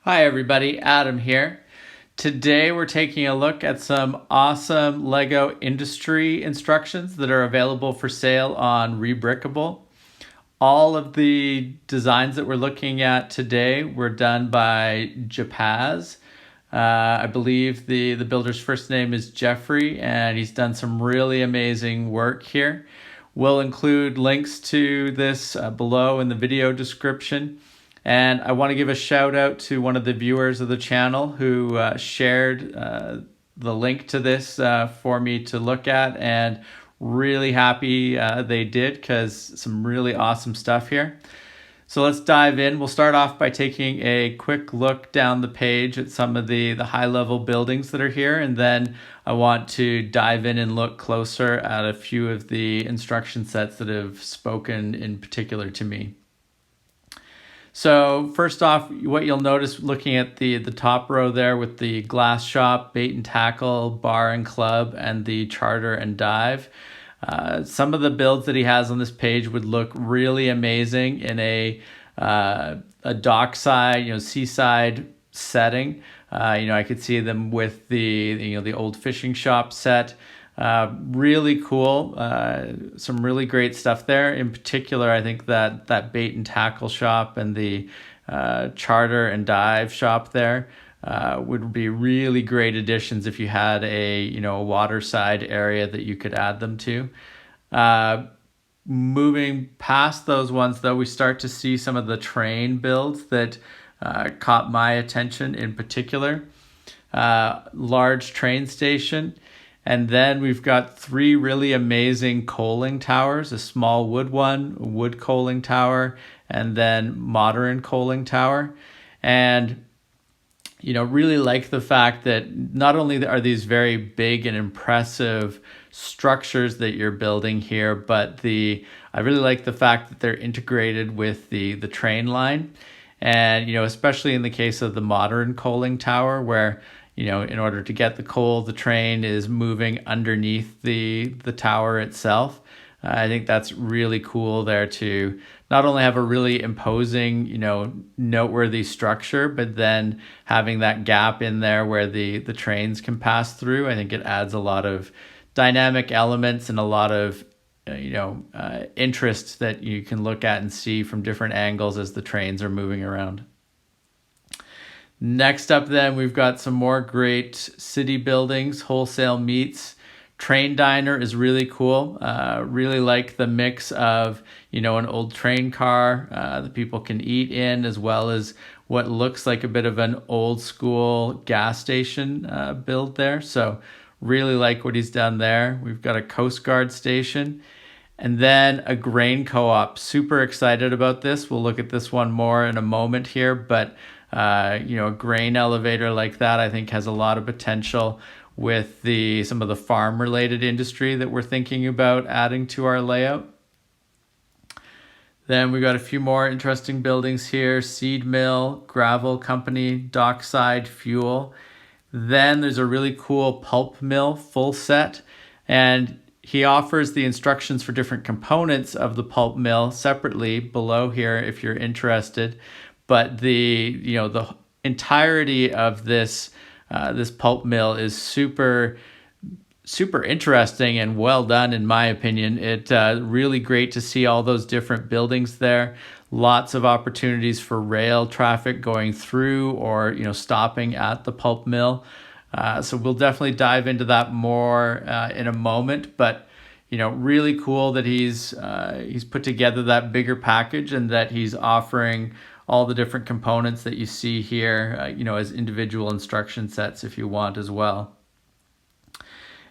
Hi everybody, Adam here. Today we're taking a look at some awesome LEGO industry instructions that are available for sale on Rebrickable. All of the designs that we're looking at today were done by Jepaz. I believe the builder's first name is Jeffrey, and he's done some really amazing work here. We'll include links to this below in the video description. And I want to give a shout out to one of the viewers of the channel who shared the link to this for me to look at, and really happy they did, because some really awesome stuff here. So let's dive in. We'll start off by taking a quick look down the page at some of the high-level buildings that are here, and then I want to dive in and look closer at a few of the instruction sets that have spoken in particular to me. So first off, what you'll notice looking at the top row there with the glass shop, bait and tackle, bar and club, and the charter and dive. Some of the builds that he has on this page would look really amazing in a dockside, seaside setting. I could see them with the old fishing shop set. Really cool. Some really great stuff there. In particular, I think that bait and tackle shop and the charter and dive shop there would be really great additions if you had a waterside area that you could add them to. Moving past those ones, though, we start to see some of the train builds that caught my attention in particular. Large train station. And then we've got three really amazing coaling towers, a small wood one, a wood coaling tower, and then modern coaling tower. And, really like the fact that not only are these very big and impressive structures that you're building here, but I really like the fact that they're integrated with the train line. And, especially in the case of the modern coaling tower, where in order to get the coal, the train is moving underneath the tower itself. I think that's really cool there to not only have a really imposing, noteworthy structure, but then having that gap in there where the trains can pass through. I think it adds a lot of dynamic elements and a lot of interest that you can look at and see from different angles as the trains are moving around. Next up then, we've got some more great city buildings, wholesale meats. Train diner is really cool. Really like the mix of, an old train car that people can eat in, as well as what looks like a bit of an old school gas station build there. So really like what he's done there. We've got a Coast Guard station. And then a grain co-op. Super excited about this. We'll look at this one more in a moment here, but a grain elevator like that, I think, has a lot of potential with some of the farm related industry that we're thinking about adding to our layout. Then we've got a few more interesting buildings here: seed mill, gravel company, dockside fuel. Then there's a really cool pulp mill full set, and he offers the instructions for different components of the pulp mill separately below here if you're interested. But the entirety of this pulp mill is super interesting and well done, in my opinion. It really great to see all those different buildings there. Lots of opportunities for rail traffic going through or stopping at the pulp mill. So we'll definitely dive into that more in a moment. But really cool that he's put together that bigger package and that he's offering all the different components that you see here, as individual instruction sets if you want as well.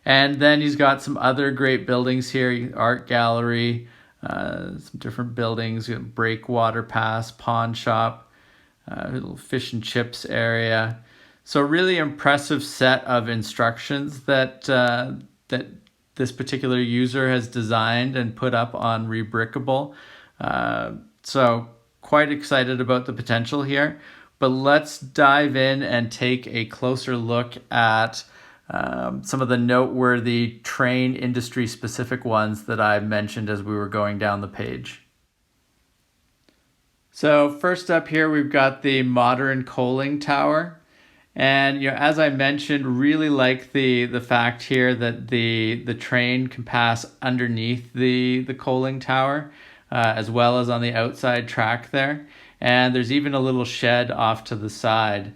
And then he's got some other great buildings here: art gallery, some different buildings, breakwater pass, pawn shop, little fish and chips area. So really impressive set of instructions that this particular user has designed and put up on Rebrickable. So quite excited about the potential here, but let's dive in and take a closer look at some of the noteworthy train industry specific ones that I mentioned as we were going down the page. So first up here, we've got the modern Culling Tower. And as I mentioned, really like the fact here that the train can pass underneath the Culling Tower, as well as on the outside track there. And there's even a little shed off to the side.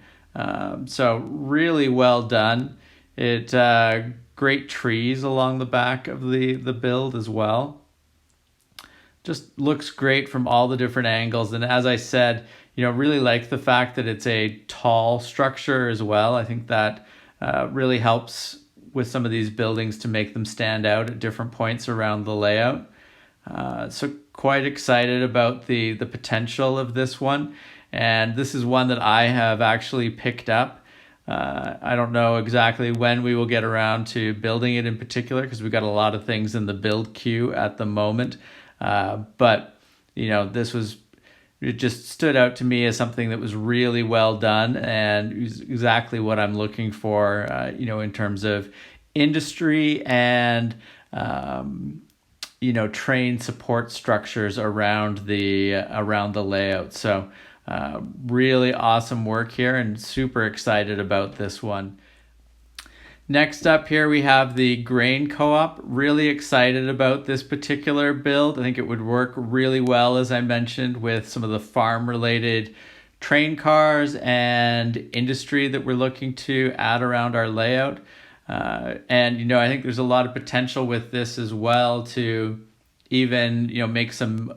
So really well done. It great trees along the back of the build as well. Just looks great from all the different angles. And as I said, really like the fact that it's a tall structure as well. I think that really helps with some of these buildings to make them stand out at different points around the layout. So quite excited about the potential of this one. And this is one that I have actually picked up. I don't know exactly when we will get around to building it in particular, because we've got a lot of things in the build queue at the moment. But it just stood out to me as something that was really well done and exactly what I'm looking for, in terms of industry and, train support structures around the layout. So really awesome work here and super excited about this one. Next up here, we have the grain co-op. Really excited about this particular build. I think it would work really well, as I mentioned, with some of the farm-related train cars and industry that we're looking to add around our layout. And I think there's a lot of potential with this as well to even, make some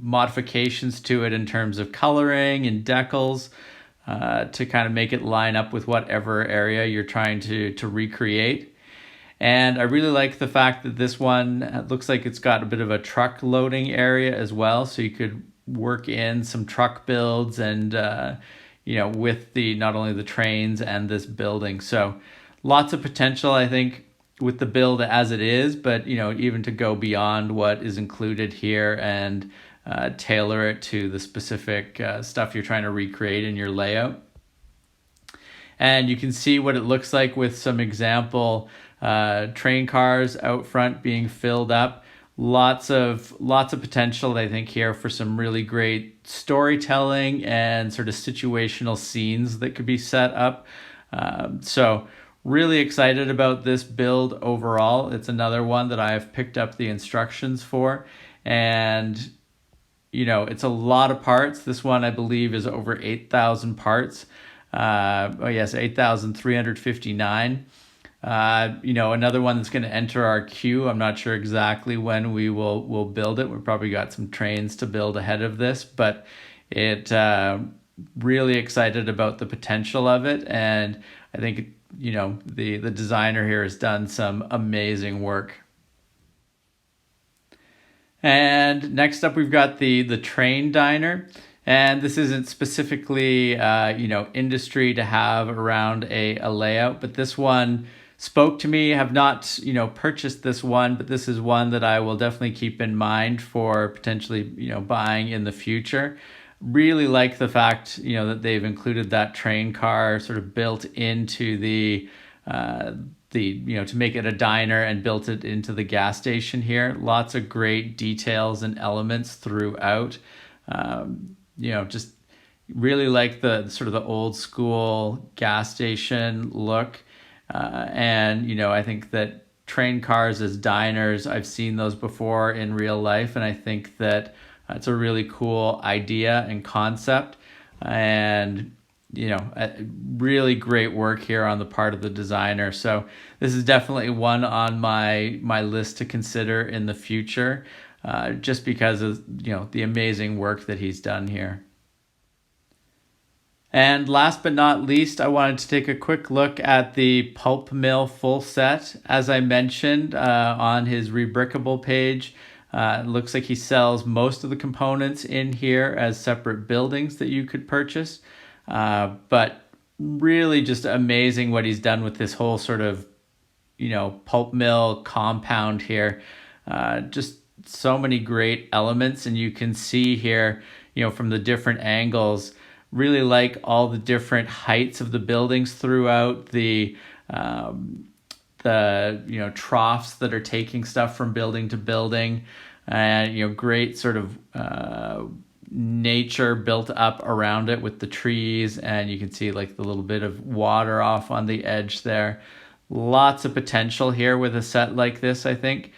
modifications to it in terms of coloring and decals. To kind of make it line up with whatever area you're trying to recreate. And I really like the fact that this one looks like it's got a bit of a truck loading area as well, so you could work in some truck builds and with not only the trains and this building. So lots of potential, I think, with the build as it is, but even to go beyond what is included here and tailor it to the specific stuff you're trying to recreate in your layout. And you can see what it looks like with some example train cars out front being filled up. Lots of potential, I think, here for some really great storytelling and sort of situational scenes that could be set up. So really excited about this build overall. It's another one that I have picked up the instructions for, and it's a lot of parts. This one, I believe, is over 8,000 parts. 8,359. Another one that's going to enter our queue. I'm not sure exactly when we'll build it. We've probably got some trains to build ahead of this, but it really excited about the potential of it. And I think, the designer here has done some amazing work. And next up, we've got the train diner. And this isn't specifically, industry to have around a layout, but this one spoke to me. I have not, purchased this one, but this is one that I will definitely keep in mind for potentially, buying in the future. Really like the fact, that they've included that train car sort of built into to make it a diner and built it into the gas station here. Lots of great details and elements throughout. Just really like the sort of the old school gas station look. And I think that train cars as diners, I've seen those before in real life, and I think that it's a really cool idea and concept. And really great work here on the part of the designer. So this is definitely one on my list to consider in the future, just because of the amazing work that he's done here. And last but not least, I wanted to take a quick look at the Pulp Mill full set. As I mentioned on his Rebrickable page, it looks like he sells most of the components in here as separate buildings that you could purchase. But really just amazing what he's done with this whole sort of, pulp mill compound here. Just so many great elements, and you can see here, from the different angles, really like all the different heights of the buildings throughout the troughs that are taking stuff from building to building, and great sort of nature built up around it with the trees, and you can see like the little bit of water off on the edge there. Lots of potential here with a set like this, I think.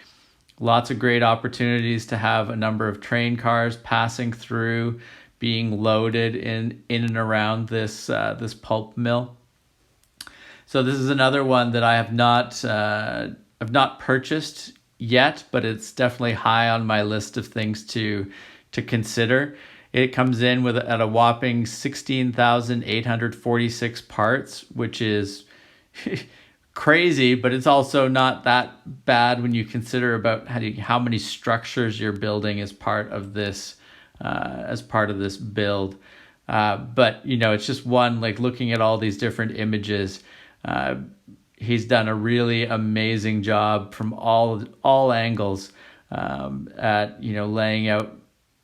Lots of great opportunities to have a number of train cars passing through, being loaded in and around this pulp mill. So this is another one that I have not purchased yet, but it's definitely high on my list of things to consider. It comes in with at a whopping 16,846 parts, which is crazy, but it's also not that bad when you consider about how many structures you're building as part of this build. But it's just one, like, looking at all these different images. He's done a really amazing job from all angles at laying out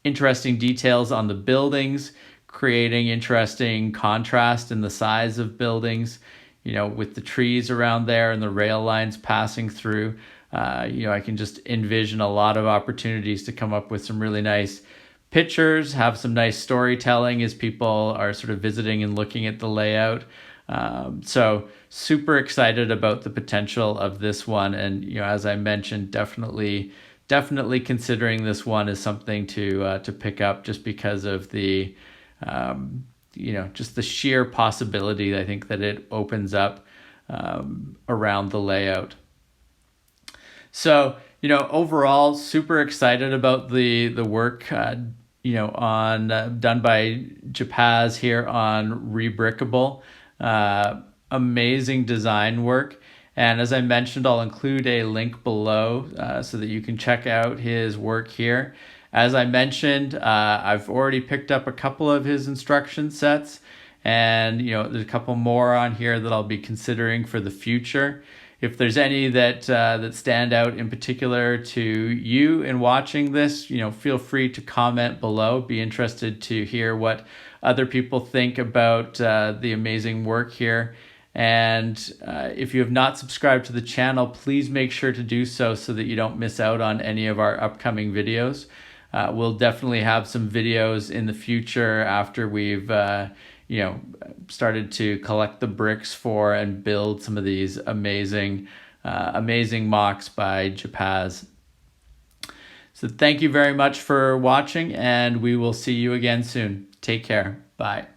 interesting details on the buildings, creating interesting contrast in the size of buildings, with the trees around there and the rail lines passing through. I can just envision a lot of opportunities to come up with some really nice pictures, have some nice storytelling as people are sort of visiting and looking at the layout. So super excited about the potential of this one. And, as I mentioned, definitely considering this one as something to pick up, just because of the, just the sheer possibility I think that it opens up around the layout. So, overall, super excited about the work, done by Jepaz here on Rebrickable. Amazing design work. And as I mentioned, I'll include a link below so that you can check out his work here. As I mentioned, I've already picked up a couple of his instruction sets, and there's a couple more on here that I'll be considering for the future. If there's any that stand out in particular to you in watching this, feel free to comment below. Be interested to hear what other people think about the amazing work here. And if you have not subscribed to the channel, please make sure to do so that you don't miss out on any of our upcoming videos. We'll definitely have some videos in the future after we've started to collect the bricks for and build some of these amazing mocks by Jepaz. So thank you very much for watching, and we will see you again soon. Take care. Bye.